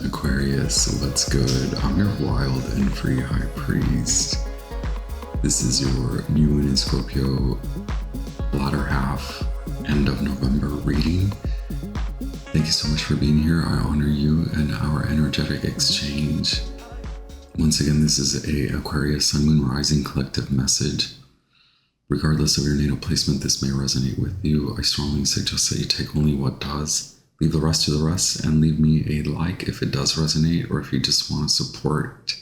Aquarius, what's good? I'm your wild and free high priest. This is your Moon in Scorpio latter half, end of November reading. Thank you so much for being here. I honor you and our energetic exchange. Once again, this is a Aquarius Sun, Moon, Rising collective message. Regardless of your natal placement, this may resonate with you. I strongly suggest that you take only what does. Leave the rest to the rest, and leave me a like if it does resonate, or if you just want to support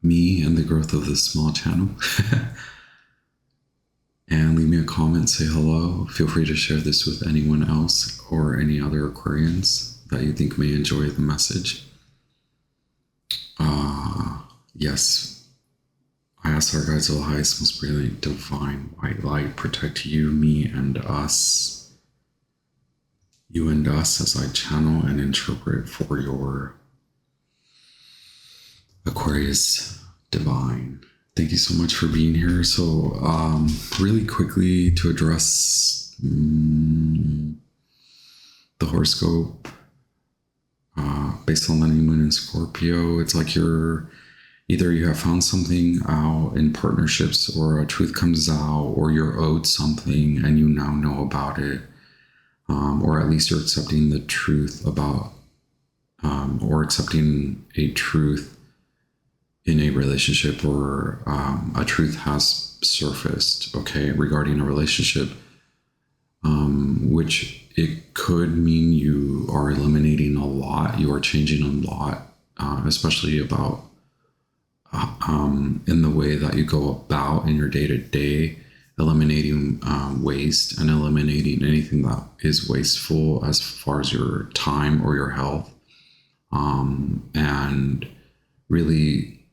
me and the growth of this small channel. And leave me a comment, say hello. Feel free to share this with anyone else or any other Aquarians that you think may enjoy the message. Yes, I ask our guides of the highest, most brilliant, divine white light protect you, me, and us. You and us as I channel and interpret for your Aquarius divine. Thank you so much for being here. So really quickly to address the horoscope based on the new moon in Scorpio. It's like either you have found something out in partnerships, or a truth comes out, or you're owed something and you now know about it. Or at least you're accepting the truth about, or accepting a truth in a relationship, or a truth has surfaced, okay, regarding a relationship, which it could mean you are eliminating a lot, you are changing a lot, especially about in the way that you go about in your day-to-day, eliminating waste and eliminating anything that is wasteful as far as your time or your health. And really,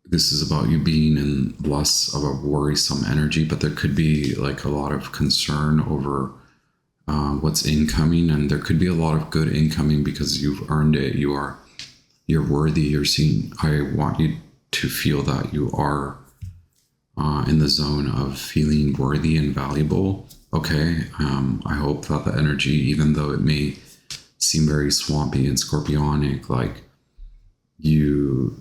this is about you being in less of a worrisome energy, but there could be like a lot of concern over what's incoming, and there could be a lot of good incoming because you've earned it. You're worthy. You're seen. I want you to feel that you are in the zone of feeling worthy and valuable. Okay. I hope that the energy, even though it may seem very swampy and scorpionic, like you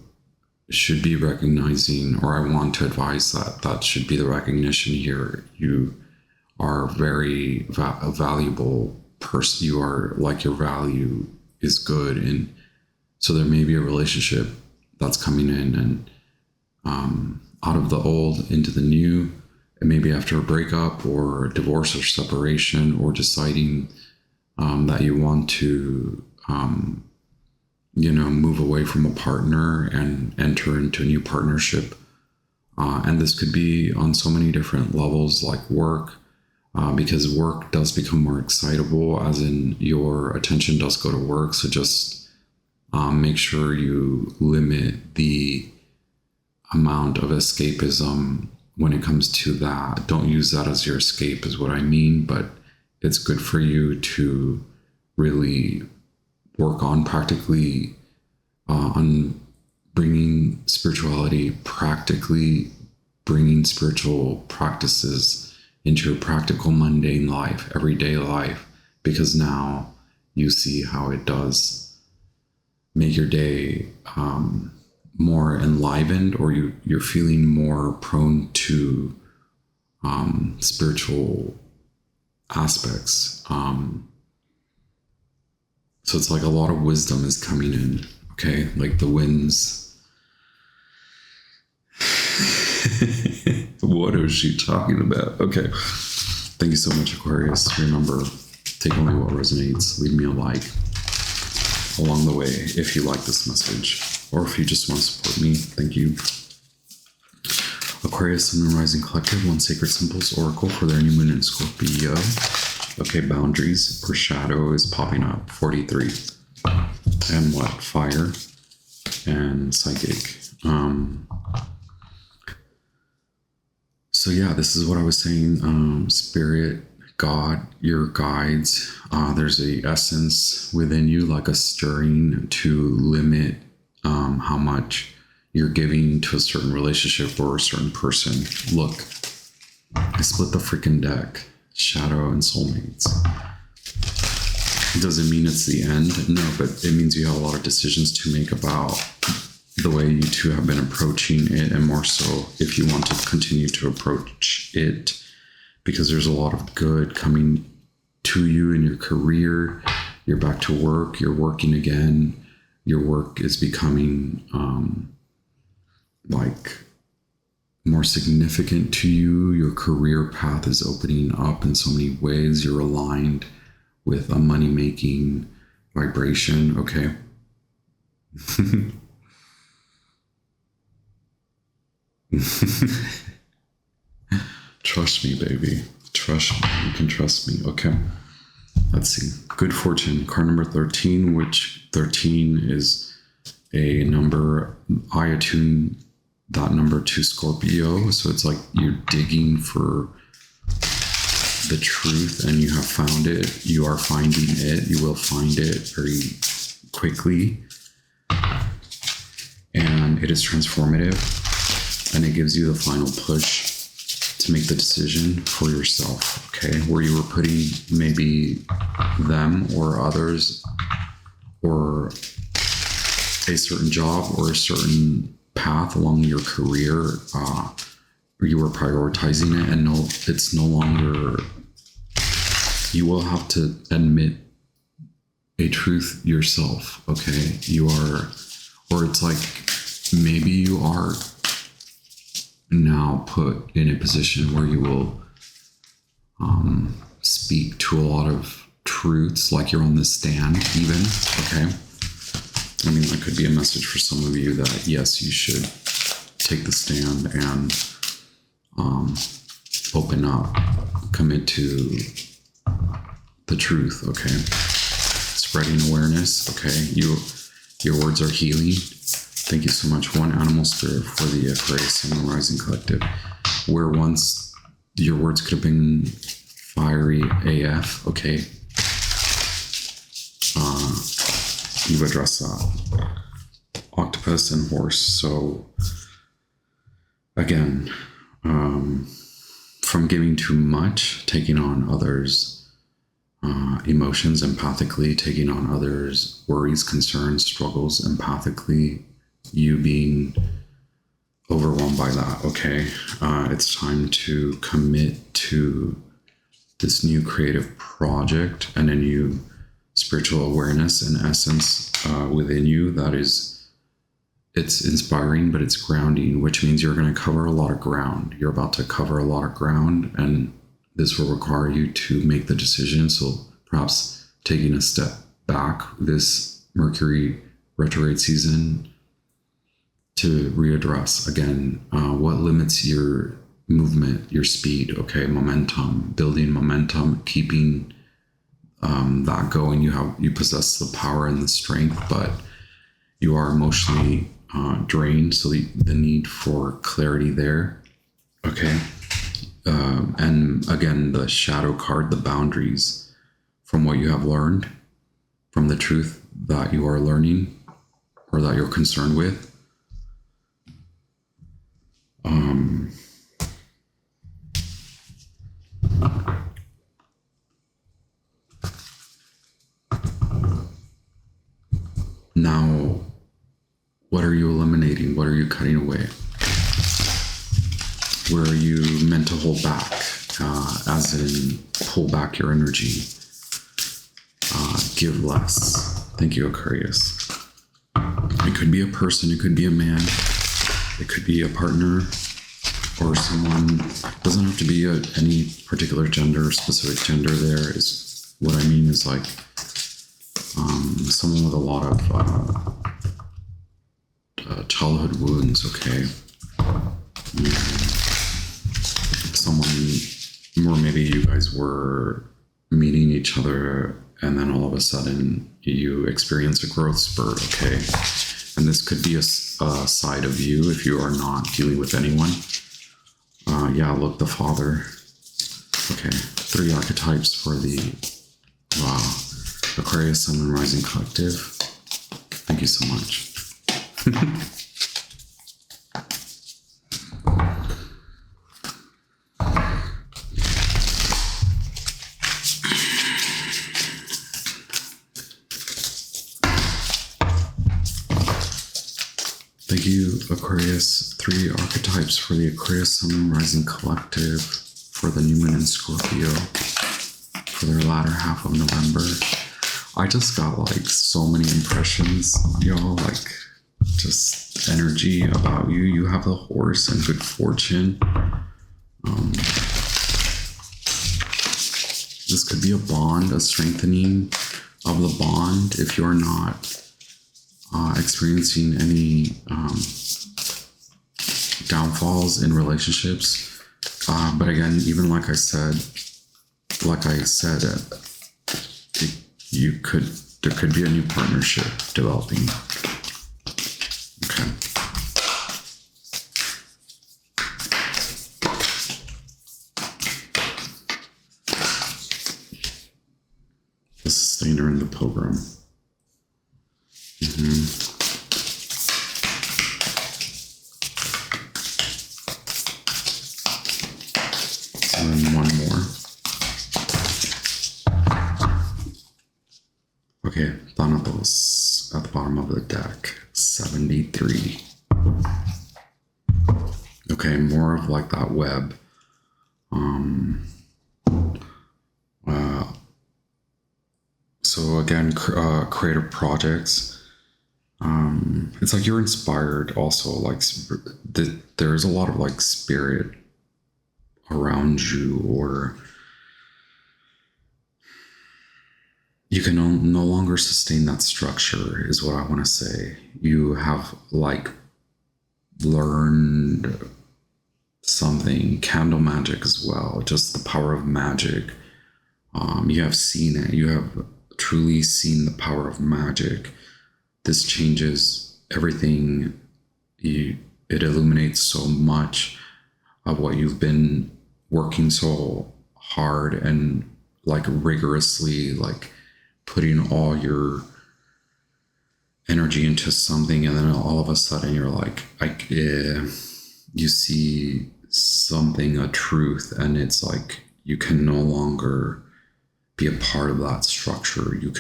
should be recognizing, or I want to advise that should be the recognition here. You are very a valuable person. You are like, your value is good. And so there may be a relationship that's coming in, and out of the old into the new, and maybe after a breakup or divorce or separation, or deciding that you want to, move away from a partner and enter into a new partnership. And this could be on so many different levels, like work, because work does become more excitable, as in your attention does go to work. So just make sure you limit the amount of escapism when it comes to that. Don't use that as your escape, is what I mean, but it's good for you to really work on practically on bringing spirituality, practically bringing spiritual practices into your practical mundane life, everyday life, because now you see how it does make your day more enlivened, or you're feeling more prone to spiritual aspects. So it's like a lot of wisdom is coming in, okay? Like the winds. What is she talking about? Okay. Thank you so much, Aquarius. Remember, take only what resonates. Leave me a like along the way if you like this message, or if you just want to support me. Thank you. Aquarius Sun, Moon, Rising collective, one sacred symbols oracle for their new moon in Scorpio. Okay, boundaries or shadow is popping up. 43. And what? Fire and psychic. So yeah, this is what I was saying. Spirit, God, your guides. There's a essence within you, like a stirring to limit how much you're giving to a certain relationship or a certain person. Look, I split the freaking deck. Shadow and soulmates. It doesn't mean it's the end. No, but it means you have a lot of decisions to make about the way you two have been approaching it, and more so if you want to continue to approach it, because there's a lot of good coming to you in your career. You're back to work, you're working again, your work is becoming like more significant to you. Your career path is opening up in so many ways. You're aligned with a money-making vibration, okay? Trust me, baby. Trust me. You can trust me, okay? Let's see. Good fortune, card number 13, which 13 is a number. I attune that number to Scorpio. So it's like you're digging for the truth and you have found it. You are finding it. You will find it very quickly. And it is transformative. And it gives you the final push to make the decision for yourself, okay? Where you were putting maybe them or others or a certain job or a certain path along your career, you were prioritizing it, and no, it's no longer. You will have to admit a truth yourself, okay? You are, or it's like maybe you are now put in a position where you will speak to a lot of truths, like you're on the stand even, okay? I mean, that could be a message for some of you that yes, you should take the stand and open up, commit to the truth, okay? Spreading awareness, okay? Your words are healing. Thank you so much, One Animal Spirit, for the Aquarius Sun Rising Collective. Where once your words could have been fiery AF, okay? You've addressed that. Octopus and horse. So, again, from giving too much, taking on others' emotions empathically, taking on others' worries, concerns, struggles empathically, you being overwhelmed by that, okay? It's time to commit to this new creative project and a new spiritual awareness and essence within you that is, it's inspiring, but it's grounding, which means you're going to cover a lot of ground. You're about to cover a lot of ground, and this will require you to make the decision. So perhaps taking a step back this Mercury retrograde season to readdress again what limits your movement, your speed, okay? Momentum, building momentum, keeping that going. You possess the power and the strength, but you are emotionally drained, so the need for clarity there, okay? And again, the shadow card, the boundaries from what you have learned, from the truth that you are learning or that you're concerned with. Now, what are you eliminating? What are you cutting away? Where are you meant to hold back? As in, pull back your energy. Give less. Thank you, Aquarius. It could be a person. It could be a man. It could be a partner or someone. It doesn't have to be any particular gender, specific gender. There is, what I mean is like someone with a lot of childhood wounds, okay? Someone, or maybe you guys were meeting each other and then all of a sudden you experience a growth spurt, okay? And this could be a side of you if you are not dealing with anyone. Yeah, look, the Father. Okay, 3 archetypes for the, wow, Aquarius Sun and Rising Collective. Thank you so much. Thank you, Aquarius. 3 archetypes for the Aquarius Sun Rising Collective for the new moon in Scorpio for their latter half of November. I just got like so many impressions, y'all, like just energy about you. You have the horse and good fortune. This could be a bond, a strengthening of the bond if you're not experiencing any downfalls in relationships. But again, even like I said, there could be a new partnership developing. Okay. The sustainer and the pilgrim. And then one more. Okay, Thanatos at the bottom of the deck, 73. Okay, more of like that web. So again, creative projects. It's like you're inspired also, like there's a lot of like spirit around you, or you can no longer sustain that structure is what I want to say. You have like learned something, candle magic as well, just the power of magic. You have seen it. You have truly seen the power of magic. This changes everything. It illuminates so much of what you've been working so hard and like rigorously, like putting all your energy into something, and then all of a sudden you're like, you see something, a truth, and it's like you can no longer be a part of that structure. You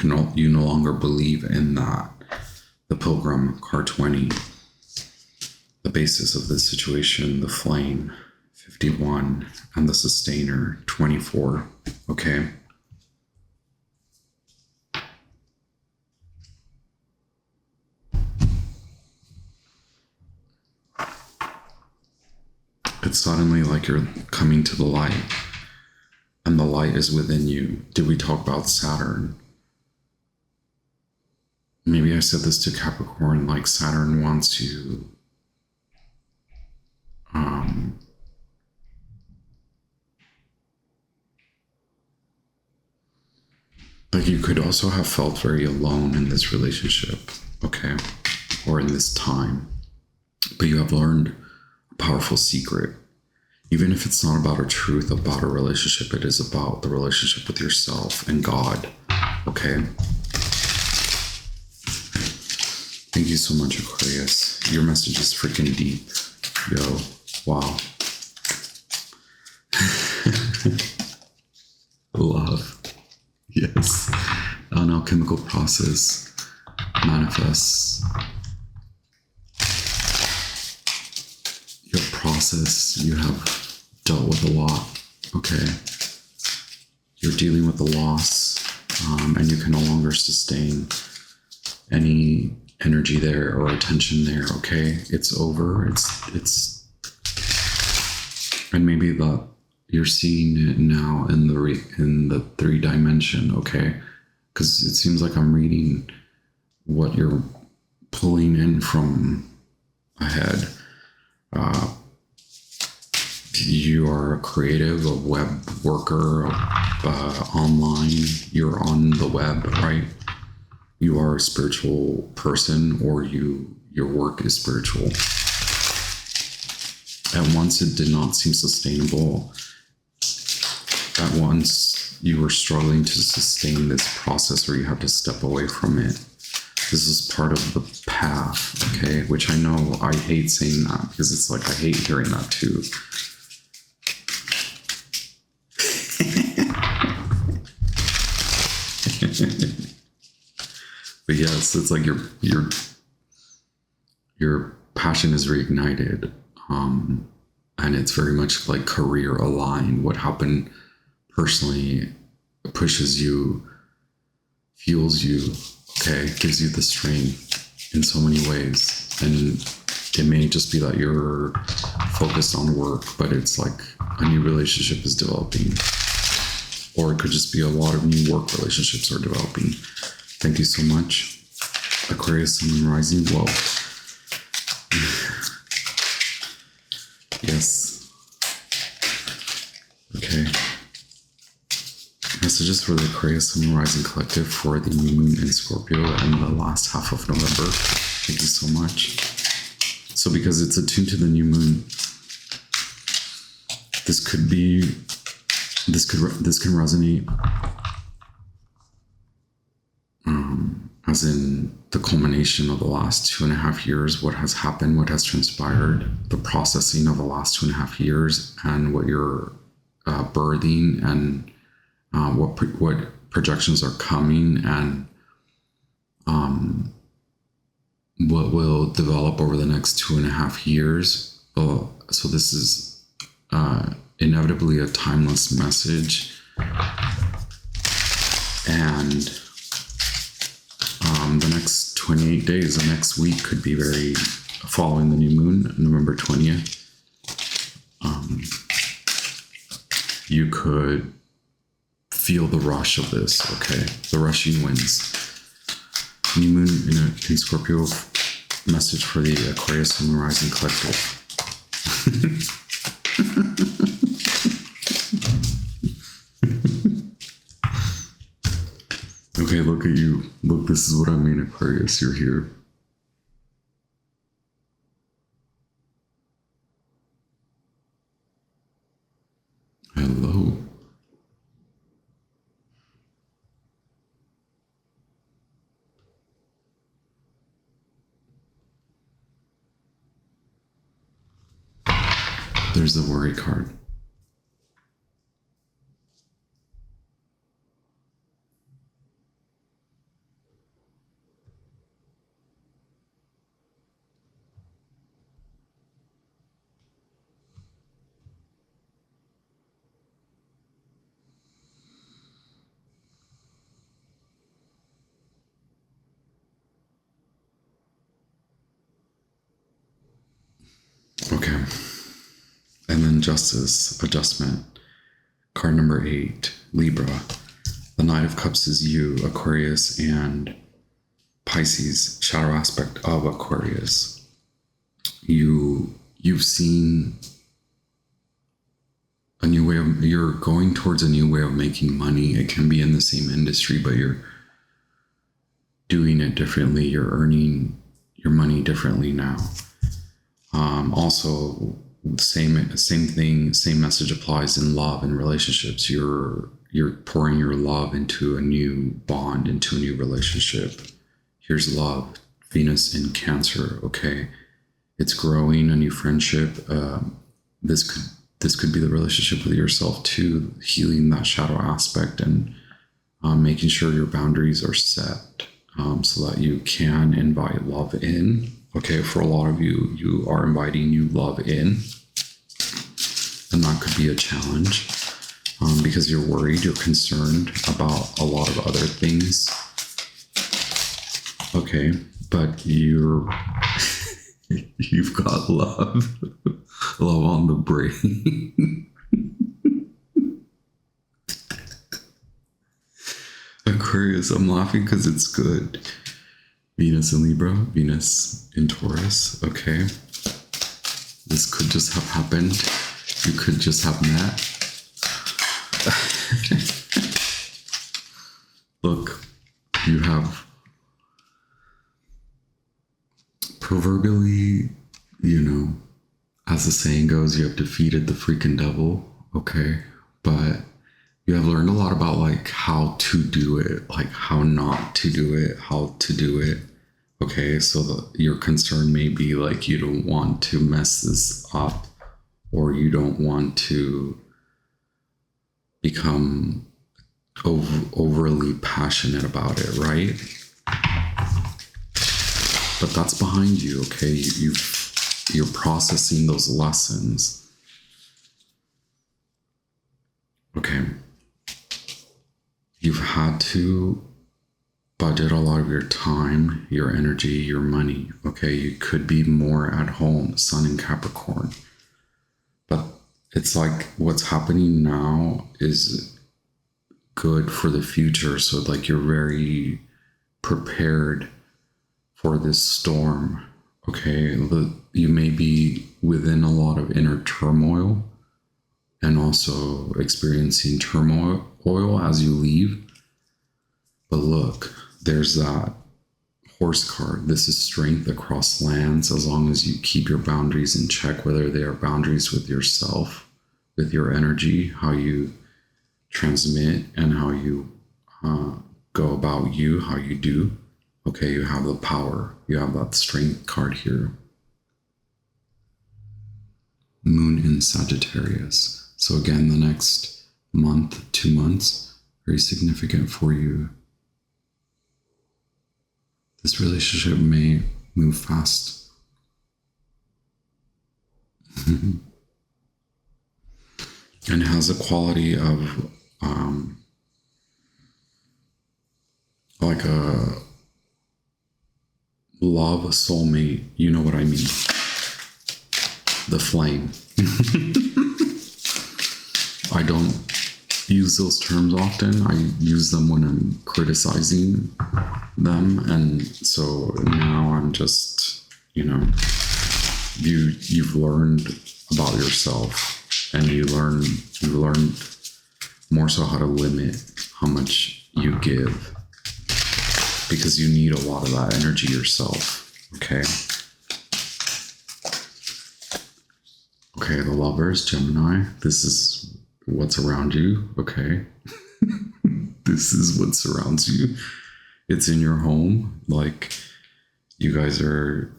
no longer believe in that. The Pilgrim, card 20, the basis of this situation, the Flame, 51, and the Sustainer, 24. Okay. It's suddenly like you're coming to the light, and the light is within you. Did we talk about Saturn? Maybe I said this to Capricorn, like Saturn wants you like you could also have felt very alone in this relationship, okay, or in this time, but you have learned a powerful secret. Even if it's not about a truth about a relationship, it is about the relationship with yourself and God, okay? Thank you so much, Aquarius. Your message is freaking deep. Yo, wow. Love. Yes. An alchemical process manifests. You have processed, you have dealt with a lot, okay? You're dealing with the loss, and you can no longer sustain any energy there or attention there, okay? It's over. It's and maybe that you're seeing it now in the 3-dimension, okay? Because it seems like I'm reading what you're pulling in from ahead. You are a creative, a web worker, online. You're on the web, right? You are a spiritual person, or your work is spiritual. At once it did not seem sustainable. At once you were struggling to sustain this process, or you have to step away from it. This is part of the path, okay? Which I know I hate saying that, because it's like I hate hearing that too. But yes, it's like you're passion is reignited. And it's very much like career aligned. What happened personally pushes you, fuels you, okay, gives you the strength in so many ways. And it may just be that you're focused on work, but it's like a new relationship is developing. Or it could just be a lot of new work relationships are developing. Thank you so much. Aquarius, Sun, and Rising. Whoa. Yes. Okay. Messages for the Aquarius, Sun, and Rising Collective for the new moon in Scorpio and the last half of November. Thank you so much. So because it's attuned to the new moon, this can resonate as in the culmination of the last 2.5 years, what has happened, what has transpired, the processing of the last 2.5 years, and what you're birthing, and what projections are coming, and what will develop over the next 2.5 years. So this is inevitably a timeless message, and the next 28 days, the next week could be very following the new moon, November 20th. You could feel the rush of this, okay? The rushing winds. New moon in Scorpio, message for the Aquarius, Sun, and Rising Collective. Okay, look at you. Look, this is what I mean, Aquarius. You're here. Hello. There's the worry card. Okay. And then Justice, adjustment. Card number 8, Libra. The Knight of Cups is you, Aquarius, and Pisces, shadow aspect of Aquarius. You've seen a new way of, you're going towards a new way of making money. It can be in the same industry, but you're doing it differently. You're earning your money differently now. Also, same thing, same message applies in love and relationships. You're pouring your love into a new bond, into a new relationship. Here's love, Venus in Cancer. Okay, it's growing, a new friendship. This could be the relationship with yourself too, healing that shadow aspect and making sure your boundaries are set so that you can invite love in. Okay, for a lot of you, you are inviting new love in, and that could be a challenge because you're worried, you're concerned about a lot of other things. Okay, but you've got love on the brain. Aquarius, I'm laughing because it's good. Venus in Libra, Venus in Taurus. Okay, this could just have happened. You could just have met. Look, you have proverbially, as the saying goes, you have defeated the freaking devil. Okay, but you have learned a lot about like how to do it, like how not to do it, how to do it. Okay, so your concern may be like you don't want to mess this up, or you don't want to become overly passionate about it, right? But that's behind you. Okay, you've you're processing those lessons. Okay. You've had to budget a lot of your time, your energy, your money. Okay. You could be more at home, Sun in Capricorn. But it's like what's happening now is good for the future. So like you're very prepared for this storm. Okay. You may be within a lot of inner turmoil and also experiencing turmoil as you leave. But look, there's that horse card. This is strength across lands as long as you keep your boundaries in check, whether they are boundaries with yourself, with your energy, how you transmit and how you go about you, how you do. Okay, you have the power. You have that strength card here. Moon in Sagittarius. So again, the next month, 2 months, very significant for you. This relationship may move fast. And has a quality of like a love, soulmate. You know what I mean? The flame. I don't use those terms often. I use them when I'm criticizing them, and so now I'm just, you've learned about yourself, and you learned more so how to limit how much you give, because you need a lot of that energy yourself. Okay, the Lovers, Gemini, this is what's around you. Okay. This is what surrounds you. It's in your home. Like, you guys are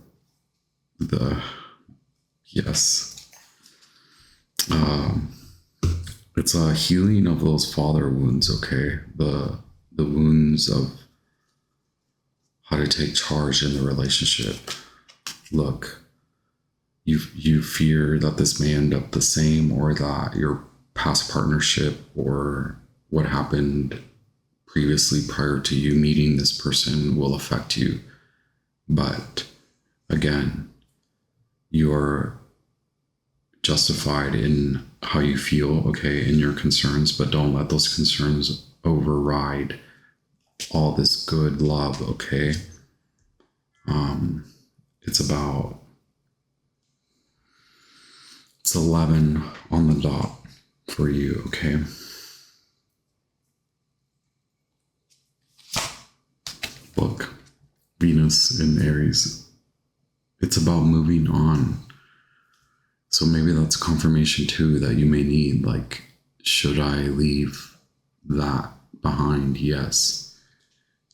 yes. It's a healing of those father wounds. Okay. The wounds of how to take charge in the relationship. Look, you fear that this may end up the same, or that your past partnership or what happened previously prior to you meeting this person will affect you. But again, you're justified in how you feel, okay, in your concerns, but don't let those concerns override all this good love, okay? It's 11 on the dot for you, okay? Look, Venus in Aries, it's about moving on. So maybe that's confirmation too that you may need, like, should I leave that behind? Yes.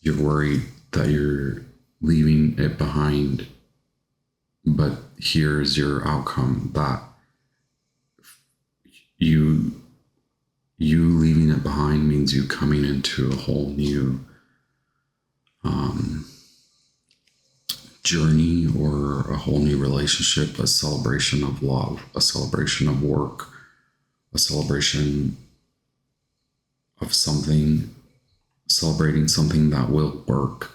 You're worried that you're leaving it behind, but here's your outcome, that you leaving it behind means you coming into a whole new journey, or a whole new relationship, a celebration of love, a celebration of work, a celebration of something, celebrating something that will work,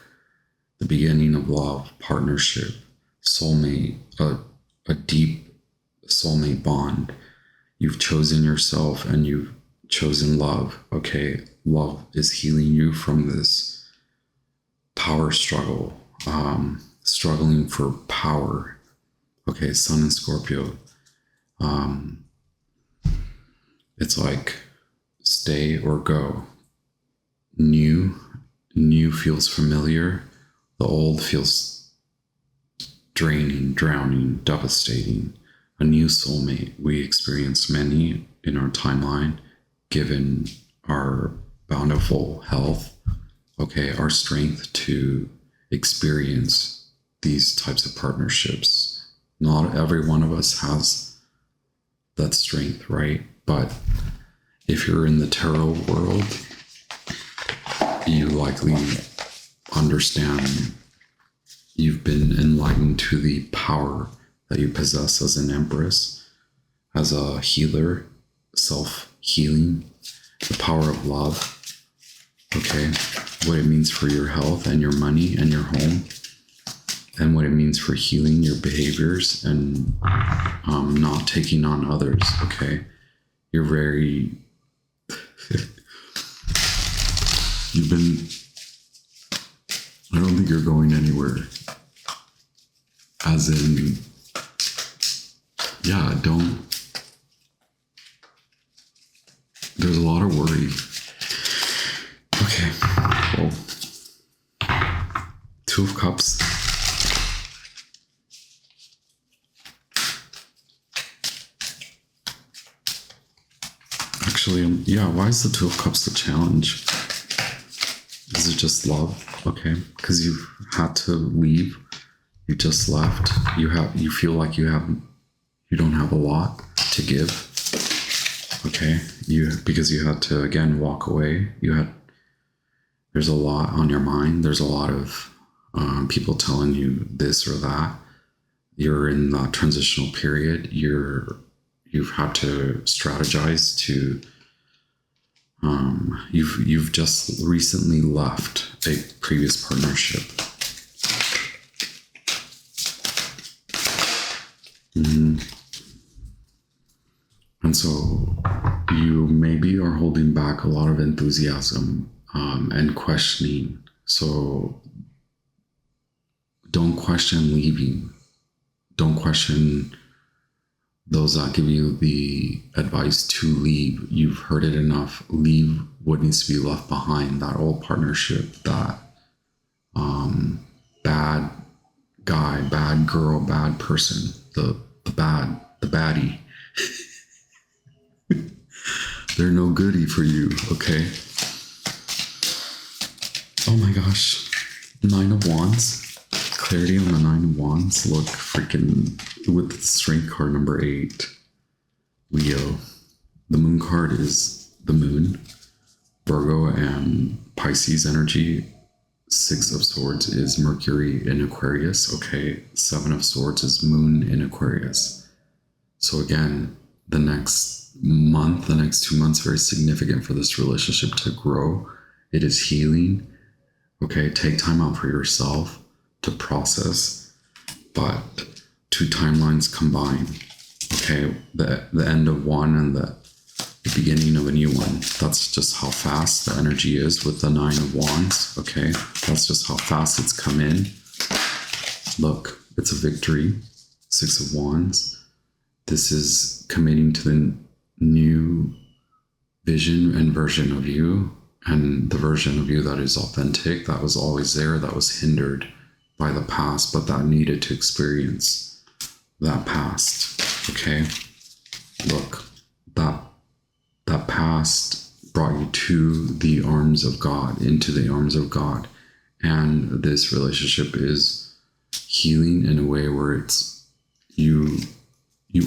the beginning of love, partnership, soulmate, a deep soulmate bond. You've chosen yourself and you've chosen love. Okay, love is healing you from this power struggle, struggling for power. Okay, Sun in Scorpio. It's like stay or go. New feels familiar. The old feels draining, drowning, devastating. A new soulmate. We experience many in our timeline, given our bountiful health, okay, our strength to experience these types of partnerships. Not every one of us has that strength, right? But if you're in the tarot world, you likely understand, you've been enlightened to the power that you possess as an empress, as a healer, self-healing, the power of love, okay, what it means for your health and your money and your home, and what it means for healing your behaviors and not taking on others, okay? You're very... You've been... I don't think you're going anywhere. As in... Yeah, don't... There's a lot of worry. Okay, well... Two of Cups. Actually, yeah, why is the Two of Cups the challenge? Is it just love? Okay, because you've had to leave. You just left. You feel like you don't have a lot to give. Okay, because you had to again walk away. There's a lot on your mind. There's a lot of people telling you this or that. You're in that transitional period. You've had to strategize to. You've just recently left a previous partnership. And so you maybe are holding back a lot of enthusiasm and questioning. So don't question leaving. Don't question those that give you the advice to leave. You've heard it enough. Leave what needs to be left behind. That old partnership, that bad guy, bad girl, bad person, the baddie. They're no goodie for you, okay? Oh my gosh. 9 of Wands. Clarity on the 9 of Wands. Look, freaking with the Strength card, number 8. Leo. The Moon card is the Moon. Virgo and Pisces energy. 6 of Swords is Mercury in Aquarius. Okay. 7 of Swords is Moon in Aquarius. So again, the next month, the next 2 months, very significant for this relationship to grow. It is healing. Okay. Take time out for yourself to process, but 2 timelines combine. Okay, the end of one and the beginning of a new one. That's just how fast the energy is with the 9 of Wands. Okay, that's just how fast it's come in. Look, it's a victory. 6 of Wands. This is committing to the new vision and version of you, and the version of you that is authentic, that was always there, that was hindered by the past, but that needed to experience that past. Okay, look, that past brought you to the arms of God, into the arms of God, and this relationship is healing in a way where it's you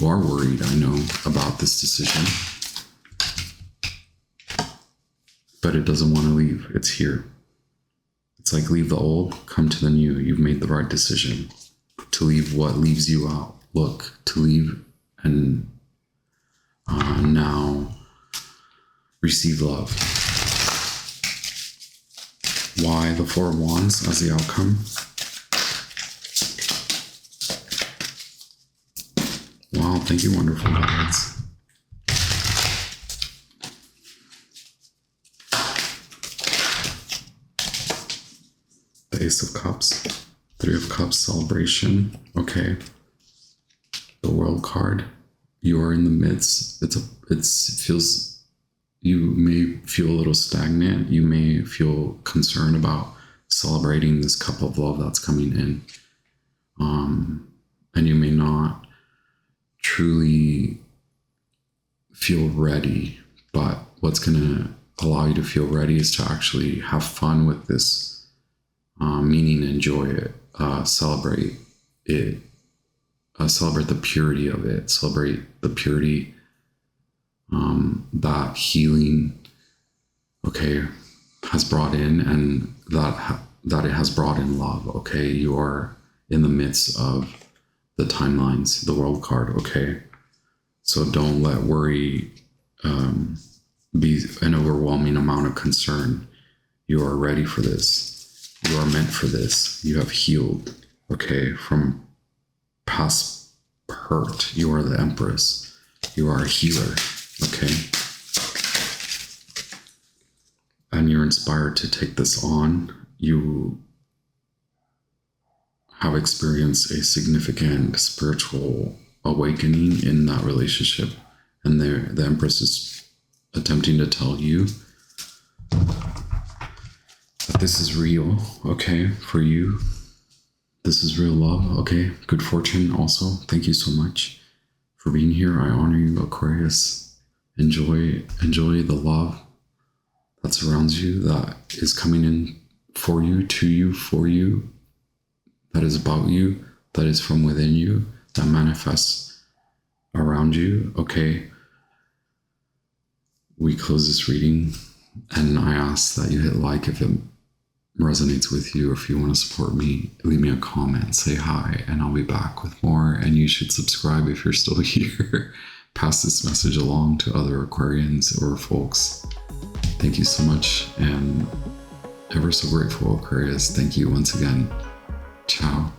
are worried, I know, about this decision, but it doesn't want to leave. It's here. It's like leave the old, come to the new. You've made the right decision to leave what leaves you out. Look, to leave and now receive love. Why the 4 of Wands as the outcome? Wow, thank you, wonderful guides. The Ace of Cups, 3 of Cups, celebration. Okay. The World card. You are in the midst. It feels, you may feel a little stagnant. You may feel concerned about celebrating this cup of love that's coming in. And you may not truly feel ready, but what's going to allow you to feel ready is to actually have fun with this, meaning enjoy it, celebrate it, celebrate the purity of it, celebrate the purity, that healing, okay, has brought in, and that it has brought in love. Okay, you are in the midst of the timelines, the world card, okay? So don't let worry be an overwhelming amount of concern. You are ready for this. You are meant for this. You have healed, okay, from past hurt. You are the Empress. You are a healer, okay? And you're inspired to take this on. You have experienced a significant spiritual awakening in that relationship. And the Empress is attempting to tell you that this is real, okay, for you. This is real love, okay? Good fortune also. Thank you so much for being here. I honor you, Aquarius. Enjoy the love that surrounds you, that is coming in for you, to you, for you, that is about you, that is from within you, that manifests around you, okay? We close this reading, and I ask that you hit like if it resonates with you, or if you want to support me, leave me a comment, say hi, and I'll be back with more. And you should subscribe if you're still here. Pass this message along to other Aquarians or folks. Thank you so much, and ever so grateful, Aquarius. Thank you once again. Ciao.